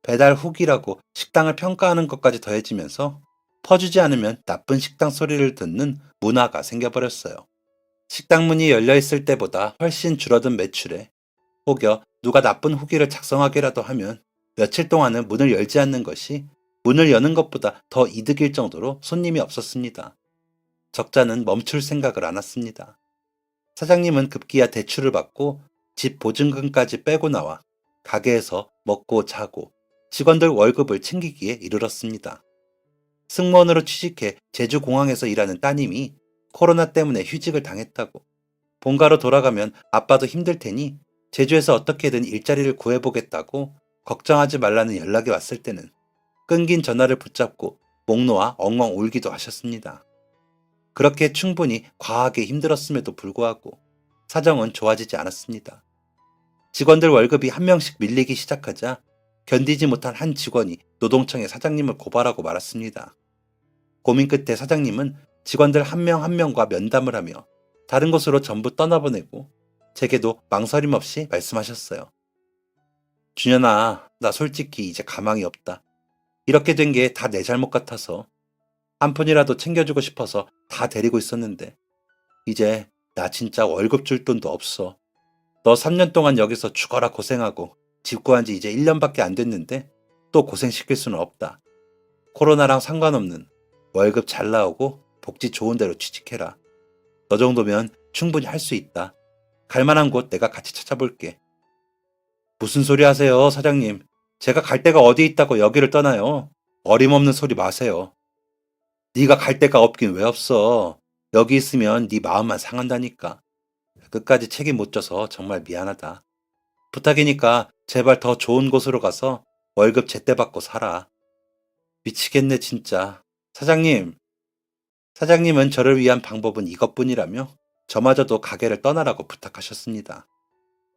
배달 후기라고 식당을 평가하는 것까지 더해지면서 퍼주지 않으면 나쁜 식당 소리를 듣는 문화가 생겨버렸어요. 식당 문이 열려 있을 때보다 훨씬 줄어든 매출에 혹여 누가 나쁜 후기를 작성하기라도 하면 며칠 동안은 문을 열지 않는 것이 문을 여는 것보다 더 이득일 정도로 손님이 없었습니다. 적자는 멈출 생각을 않았습니다. 사장님은 급기야 대출을 받고 집 보증금까지 빼고 나와 가게에서 먹고 자고 직원들 월급을 챙기기에 이르렀습니다. 승무원으로 취직해 제주공항에서 일하는 따님이 코로나 때문에 휴직을 당했다고 본가로 돌아가면 아빠도 힘들 테니 제주에서 어떻게든 일자리를 구해보겠다고 걱정하지 말라는 연락이 왔을 때는 끊긴 전화를 붙잡고 목 놓아 엉엉 울기도 하셨습니다. 그렇게 충분히 과하게 힘들었음에도 불구하고 사정은 좋아지지 않았습니다. 직원들 월급이 한 명씩 밀리기 시작하자 견디지 못한 한 직원이 노동청에 사장님을 고발하고 말았습니다. 고민 끝에 사장님은 직원들 한 명 한 명과 면담을 하며 다른 곳으로 전부 떠나보내고 제게도 망설임 없이 말씀하셨어요. 준현아, 나 솔직히 이제 가망이 없다. 이렇게 된 게 다 내 잘못 같아서 한 푼이라도 챙겨주고 싶어서 다 데리고 있었는데 이제 나 진짜 월급 줄 돈도 없어. 너 3년 동안 여기서 죽어라 고생하고 집 구한 지 이제 1년밖에 안 됐는데 또 고생시킬 수는 없다. 코로나랑 상관없는 월급 잘 나오고 복지 좋은 데로 취직해라. 너 정도면 충분히 할 수 있다. 갈 만한 곳 내가 같이 찾아볼게. 무슨 소리 하세요, 사장님. 제가 갈 데가 어디 있다고 여기를 떠나요. 어림없는 소리 마세요. 네가 갈 데가 없긴 왜 없어. 여기 있으면 네 마음만 상한다니까. 끝까지 책임 못 져서 정말 미안하다. 부탁이니까 제발 더 좋은 곳으로 가서 월급 제때 받고 살아. 미치겠네 진짜. 사장님. 사장님은 저를 위한 방법은 이것뿐이라며 저마저도 가게를 떠나라고 부탁하셨습니다.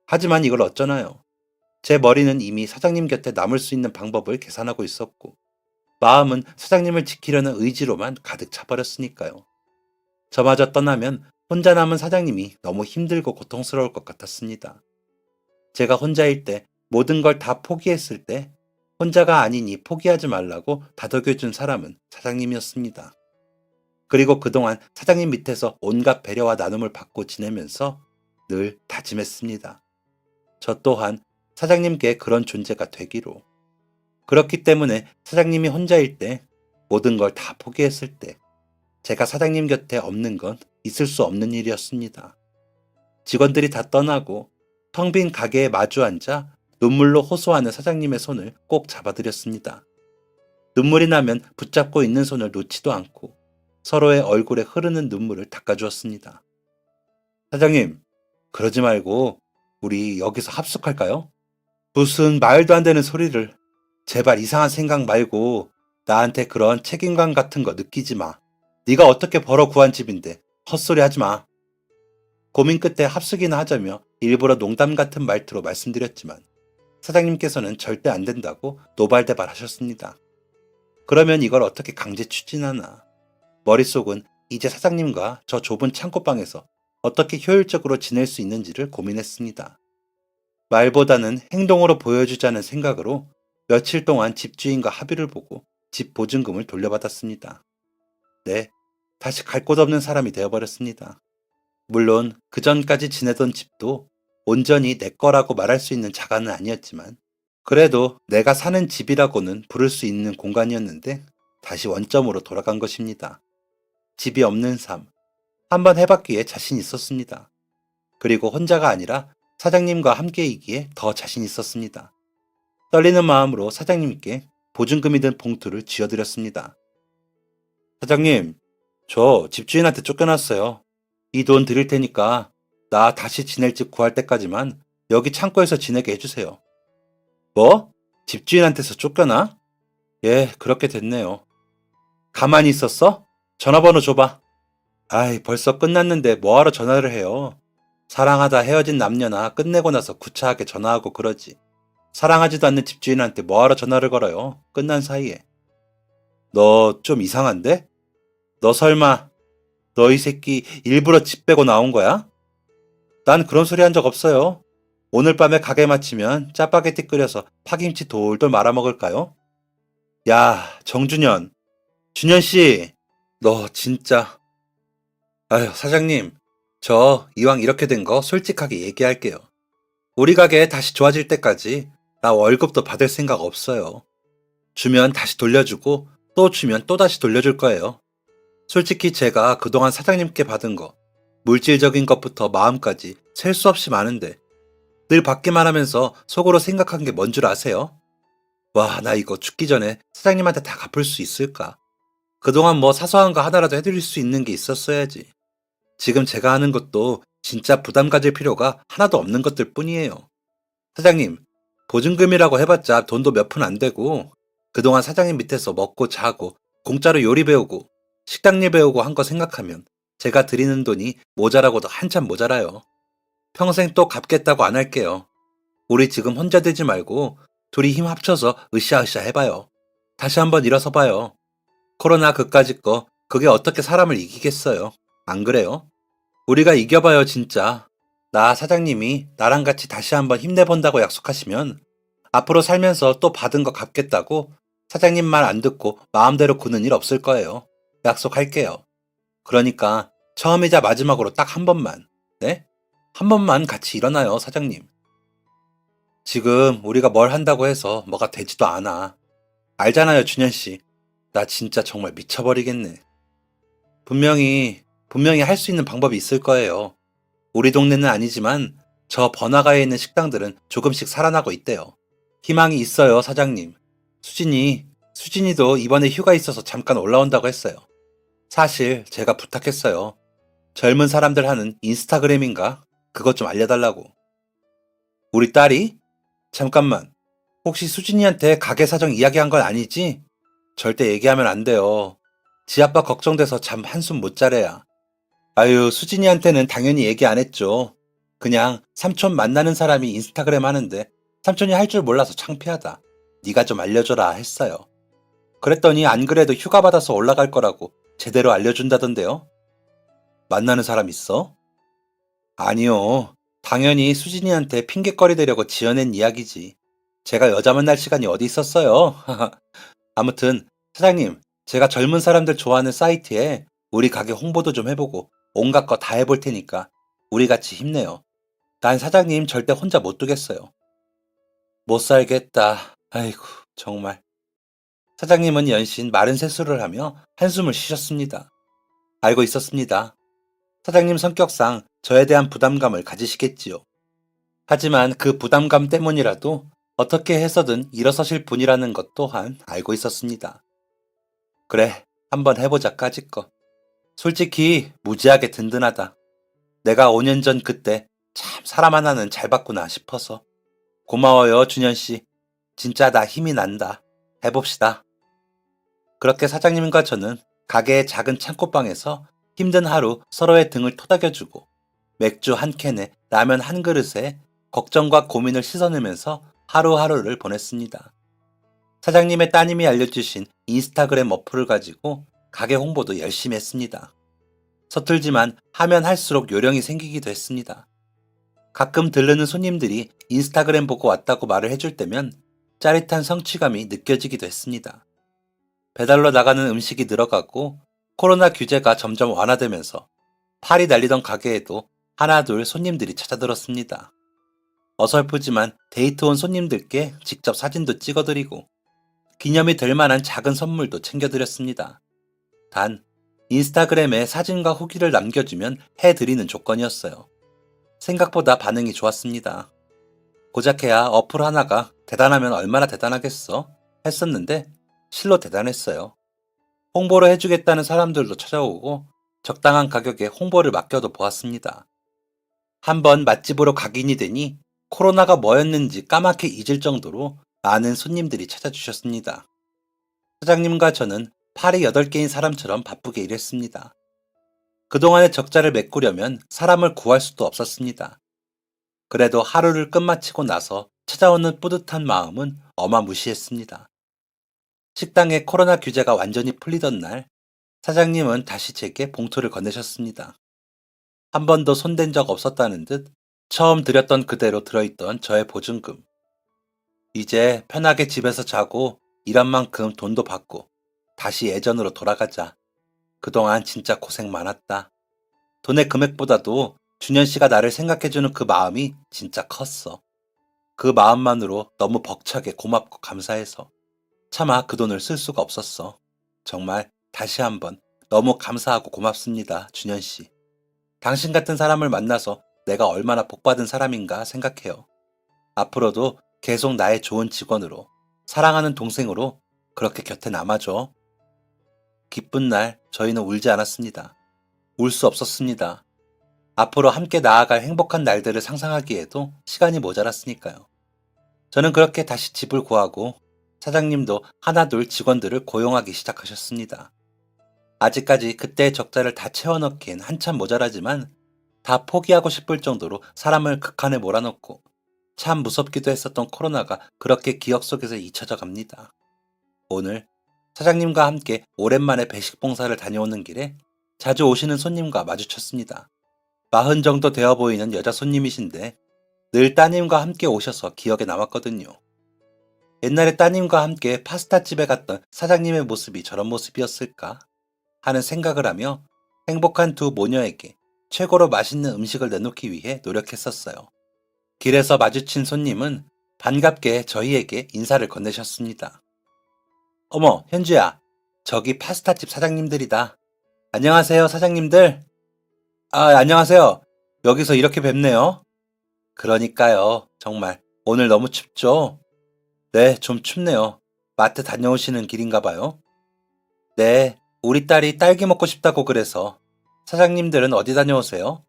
하지만 이걸 어쩌나요? 제 머리는 이미 사장님 곁에 남을 수 있는 방법을 계산하고 있었고 마음은 사장님을 지키려는 의지로만 가득 차버렸으니까요. 저마저 떠나면 혼자 남은 사장님이 너무 힘들고 고통스러울 것 같았습니다. 제가 혼자일 때 모든 걸 다 포기했을 때 혼자가 아니니 포기하지 말라고 다독여준 사람은 사장님이었습니다. 그리고 그동안 사장님 밑에서 온갖 배려와 나눔을 받고 지내면서 늘 다짐했습니다. 저 또한 사장님께 그런 존재가 되기로. 그렇기 때문에 사장님이 혼자일 때 모든 걸 다 포기했을 때 제가 사장님 곁에 없는 건 있을 수 없는 일이었습니다. 직원들이 다 떠나고 텅 빈 가게에 마주 앉아 눈물로 호소하는 사장님의 손을 꼭 잡아드렸습니다. 눈물이 나면 붙잡고 있는 손을 놓지도 않고 서로의 얼굴에 흐르는 눈물을 닦아주었습니다. 사장님, 그러지 말고 우리 여기서 합숙할까요? 무슨 말도 안 되는 소리를. 제발 이상한 생각 말고 나한테 그런 책임감 같은 거 느끼지 마. 네가 어떻게 벌어 구한 집인데 헛소리 하지 마. 고민 끝에 합숙이나 하자며 일부러 농담 같은 말투로 말씀드렸지만 사장님께서는 절대 안 된다고 노발대발 하셨습니다. 그러면 이걸 어떻게 강제 추진하나. 머릿속은 이제 사장님과 저 좁은 창고방에서 어떻게 효율적으로 지낼 수 있는지를 고민했습니다. 말보다는 행동으로 보여주자는 생각으로 며칠 동안 집주인과 합의를 보고 집 보증금을 돌려받았습니다. 네, 다시 갈 곳 없는 사람이 되어버렸습니다. 물론 그 전까지 지내던 집도 온전히 내 거라고 말할 수 있는 자가는 아니었지만 그래도 내가 사는 집이라고는 부를 수 있는 공간이었는데 다시 원점으로 돌아간 것입니다. 집이 없는 삶, 한번 해봤기에 자신 있었습니다. 그리고 혼자가 아니라 사장님과 함께이기에 더 자신 있었습니다. 떨리는 마음으로 사장님께 보증금이 든 봉투를 쥐어드렸습니다. 사장님, 저 집주인한테 쫓겨났어요. 이 돈 드릴 테니까 나 다시 지낼 집 구할 때까지만 여기 창고에서 지내게 해주세요. 뭐? 집주인한테서 쫓겨나? 예, 그렇게 됐네요. 가만히 있었어? 전화번호 줘봐. 아이, 벌써 끝났는데 뭐하러 전화를 해요? 사랑하다 헤어진 남녀나 끝내고 나서 구차하게 전화하고 그러지. 사랑하지도 않는 집주인한테 뭐하러 전화를 걸어요? 끝난 사이에. 너 좀 이상한데? 너 설마 너 이 새끼 일부러 집 빼고 나온 거야? 난 그런 소리 한 적 없어요. 오늘 밤에 가게 마치면 짜파게티 끓여서 파김치 돌돌 말아 먹을까요? 야, 정준현. 준현 씨, 너 진짜. 아휴, 사장님. 저 이왕 이렇게 된 거 솔직하게 얘기할게요. 우리 가게 다시 좋아질 때까지 나 월급도 받을 생각 없어요. 주면 다시 돌려주고 또 주면 또 다시 돌려줄 거예요. 솔직히 제가 그동안 사장님께 받은 거, 물질적인 것부터 마음까지 셀 수 없이 많은데 늘 받기만 하면서 속으로 생각한 게 뭔 줄 아세요? 와, 나 이거 죽기 전에 사장님한테 다 갚을 수 있을까? 그동안 뭐 사소한 거 하나라도 해드릴 수 있는 게 있었어야지. 지금 제가 하는 것도 진짜 부담 가질 필요가 하나도 없는 것들 뿐이에요. 사장님, 보증금이라고 해봤자 돈도 몇 푼 안 되고, 그동안 사장님 밑에서 먹고 자고, 공짜로 요리 배우고, 식당 일 배우고 한 거 생각하면 제가 드리는 돈이 모자라고도 한참 모자라요. 평생 또 갚겠다고 안 할게요. 우리 지금 혼자 되지 말고 둘이 힘 합쳐서 으쌰으쌰 해봐요. 다시 한번 일어서 봐요. 코로나 그까짓 거, 그게 어떻게 사람을 이기겠어요. 안 그래요? 우리가 이겨봐요, 진짜. 나 사장님이 나랑 같이 다시 한번 힘내본다고 약속하시면 앞으로 살면서 또 받은 거 갚겠다고 사장님 말 안 듣고 마음대로 구는 일 없을 거예요. 약속할게요. 그러니까 처음이자 마지막으로 딱 한 번만, 네? 한 번만 같이 일어나요, 사장님. 지금 우리가 뭘 한다고 해서 뭐가 되지도 않아. 알잖아요, 준현 씨. 나 진짜 정말 미쳐버리겠네. 분명히 할 수 있는 방법이 있을 거예요. 우리 동네는 아니지만 저 번화가에 있는 식당들은 조금씩 살아나고 있대요. 희망이 있어요, 사장님. 수진이도 이번에 휴가 있어서 잠깐 올라온다고 했어요. 사실 제가 부탁했어요. 젊은 사람들 하는 인스타그램인가? 그것 좀 알려달라고. 우리 딸이? 잠깐만. 혹시 수진이한테 가게 사정 이야기한 건 아니지? 절대 얘기하면 안 돼요. 지 아빠 걱정돼서 잠 한숨 못 자래야. 아유, 수진이한테는 당연히 얘기 안 했죠. 그냥 삼촌 만나는 사람이 인스타그램 하는데 삼촌이 할 줄 몰라서 창피하다. 네가 좀 알려줘라 했어요. 그랬더니 안 그래도 휴가 받아서 올라갈 거라고 제대로 알려준다던데요. 만나는 사람 있어? 아니요. 당연히 수진이한테 핑계거리 대려고 지어낸 이야기지. 제가 여자 만날 시간이 어디 있었어요? 아무튼 사장님, 제가 젊은 사람들 좋아하는 사이트에 우리 가게 홍보도 좀 해보고 온갖 거 다 해볼 테니까 우리 같이 힘내요. 난 사장님 절대 혼자 못 두겠어요. 못 살겠다. 아이고, 정말. 사장님은 연신 마른 세수를 하며 한숨을 쉬셨습니다. 알고 있었습니다. 사장님 성격상 저에 대한 부담감을 가지시겠지요. 하지만 그 부담감 때문이라도 어떻게 해서든 일어서실 분이라는 것 또한 알고 있었습니다. 그래, 한번 해보자 까짓 거. 솔직히 무지하게 든든하다. 내가 5년 전 그때 참 사람 하나는 잘 봤구나 싶어서. 고마워요, 준현 씨. 진짜 나 힘이 난다. 해봅시다. 그렇게 사장님과 저는 가게의 작은 창고방에서 힘든 하루 서로의 등을 토닥여주고 맥주 한 캔에 라면 한 그릇에 걱정과 고민을 씻어내면서 하루하루를 보냈습니다. 사장님의 따님이 알려주신 인스타그램 어플을 가지고 가게 홍보도 열심히 했습니다. 서툴지만 하면 할수록 요령이 생기기도 했습니다. 가끔 들르는 손님들이 인스타그램 보고 왔다고 말을 해줄 때면 짜릿한 성취감이 느껴지기도 했습니다. 배달로 나가는 음식이 늘어가고 코로나 규제가 점점 완화되면서 팔이 날리던 가게에도 하나둘 손님들이 찾아들었습니다. 어설프지만 데이트 온 손님들께 직접 사진도 찍어드리고 기념이 될 만한 작은 선물도 챙겨드렸습니다. 단, 인스타그램에 사진과 후기를 남겨주면 해드리는 조건이었어요. 생각보다 반응이 좋았습니다. 고작해야 어플 하나가 대단하면 얼마나 대단하겠어? 했었는데 실로 대단했어요. 홍보를 해주겠다는 사람들도 찾아오고 적당한 가격에 홍보를 맡겨도 보았습니다. 한번 맛집으로 각인이 되니 코로나가 뭐였는지 까맣게 잊을 정도로 많은 손님들이 찾아주셨습니다. 사장님과 저는 팔이 8개인 사람처럼 바쁘게 일했습니다. 그동안의 적자를 메꾸려면 사람을 구할 수도 없었습니다. 그래도 하루를 끝마치고 나서 찾아오는 뿌듯한 마음은 어마무시했습니다. 식당의 코로나 규제가 완전히 풀리던 날, 사장님은 다시 제게 봉투를 건네셨습니다. 한 번도 손댄 적 없었다는 듯 처음 드렸던 그대로 들어있던 저의 보증금. 이제 편하게 집에서 자고 일한 만큼 돈도 받고 다시 예전으로 돌아가자. 그동안 진짜 고생 많았다. 돈의 금액보다도 준현 씨가 나를 생각해주는 그 마음이 진짜 컸어. 그 마음만으로 너무 벅차게 고맙고 감사해서 차마 그 돈을 쓸 수가 없었어. 정말 다시 한번 너무 감사하고 고맙습니다, 준현 씨. 당신 같은 사람을 만나서 내가 얼마나 복받은 사람인가 생각해요. 앞으로도 계속 나의 좋은 직원으로, 사랑하는 동생으로 그렇게 곁에 남아줘. 기쁜 날 저희는 울지 않았습니다. 울 수 없었습니다. 앞으로 함께 나아갈 행복한 날들을 상상하기에도 시간이 모자랐으니까요. 저는 그렇게 다시 집을 구하고 사장님도 하나둘 직원들을 고용하기 시작하셨습니다. 아직까지 그때의 적자를 다 채워넣기엔 한참 모자라지만 다 포기하고 싶을 정도로 사람을 극한에 몰아넣고 참 무섭기도 했었던 코로나가 그렇게 기억 속에서 잊혀져 갑니다. 오늘 사장님과 함께 오랜만에 배식 봉사를 다녀오는 길에 자주 오시는 손님과 마주쳤습니다. 40 정도 되어 보이는 여자 손님이신데 늘 따님과 함께 오셔서 기억에 남았거든요. 옛날에 따님과 함께 파스타집에 갔던 사장님의 모습이 저런 모습이었을까 하는 생각을 하며 행복한 두 모녀에게 최고로 맛있는 음식을 내놓기 위해 노력했었어요. 길에서 마주친 손님은 반갑게 저희에게 인사를 건네셨습니다. 어머, 현주야. 저기 파스타집 사장님들이다. 안녕하세요, 사장님들. 안녕하세요. 여기서 이렇게 뵙네요. 그러니까요. 정말 오늘 너무 춥죠? 네, 좀 춥네요. 마트 다녀오시는 길인가 봐요. 네, 우리 딸이 딸기 먹고 싶다고 그래서. 사장님들은 어디 다녀오세요?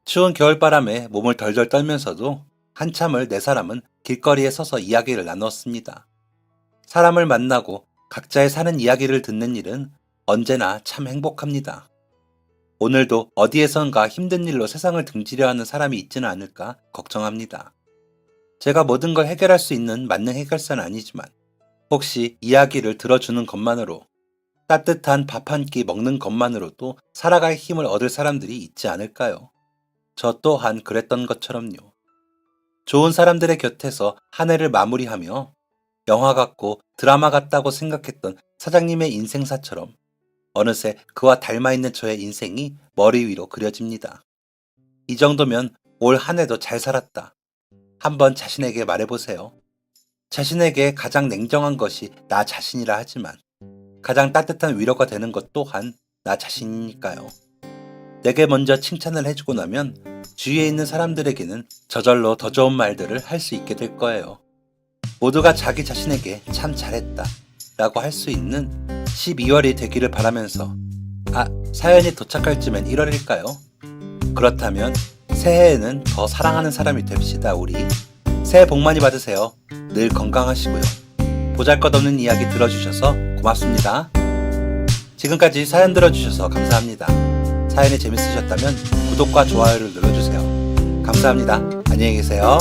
추운 겨울바람에 몸을 덜덜 떨면서도 한참을 네 사람은 길거리에 서서 이야기를 나누었습니다. 사람을 만나고 각자의 사는 이야기를 듣는 일은 언제나 참 행복합니다. 오늘도 어디에선가 힘든 일로 세상을 등지려 하는 사람이 있지는 않을까 걱정합니다. 제가 모든 걸 해결할 수 있는 만능 해결사는 아니지만 혹시 이야기를 들어주는 것만으로 따뜻한 밥 한 끼 먹는 것만으로도 살아갈 힘을 얻을 사람들이 있지 않을까요? 저 또한 그랬던 것처럼요. 좋은 사람들의 곁에서 한 해를 마무리하며 영화 같고 드라마 같다고 생각했던 사장님의 인생사처럼 어느새 그와 닮아있는 저의 인생이 머리 위로 그려집니다. 이 정도면 올 한 해도 잘 살았다. 한번 자신에게 말해보세요. 자신에게 가장 냉정한 것이 나 자신이라 하지만 가장 따뜻한 위로가 되는 것 또한 나 자신이니까요. 내게 먼저 칭찬을 해주고 나면 주위에 있는 사람들에게는 저절로 더 좋은 말들을 할 수 있게 될 거예요. 모두가 자기 자신에게 참 잘했다 라고 할 수 있는 12월이 되기를 바라면서 사연이 도착할 쯤엔 1월일까요? 그렇다면 새해에는 더 사랑하는 사람이 됩시다 우리. 새해 복 많이 받으세요. 늘 건강하시고요. 보잘것없는 이야기 들어주셔서 고맙습니다. 지금까지 사연 들어주셔서 감사합니다. 사연이 재밌으셨다면 구독과 좋아요를 눌러주세요. 감사합니다. 안녕히 계세요.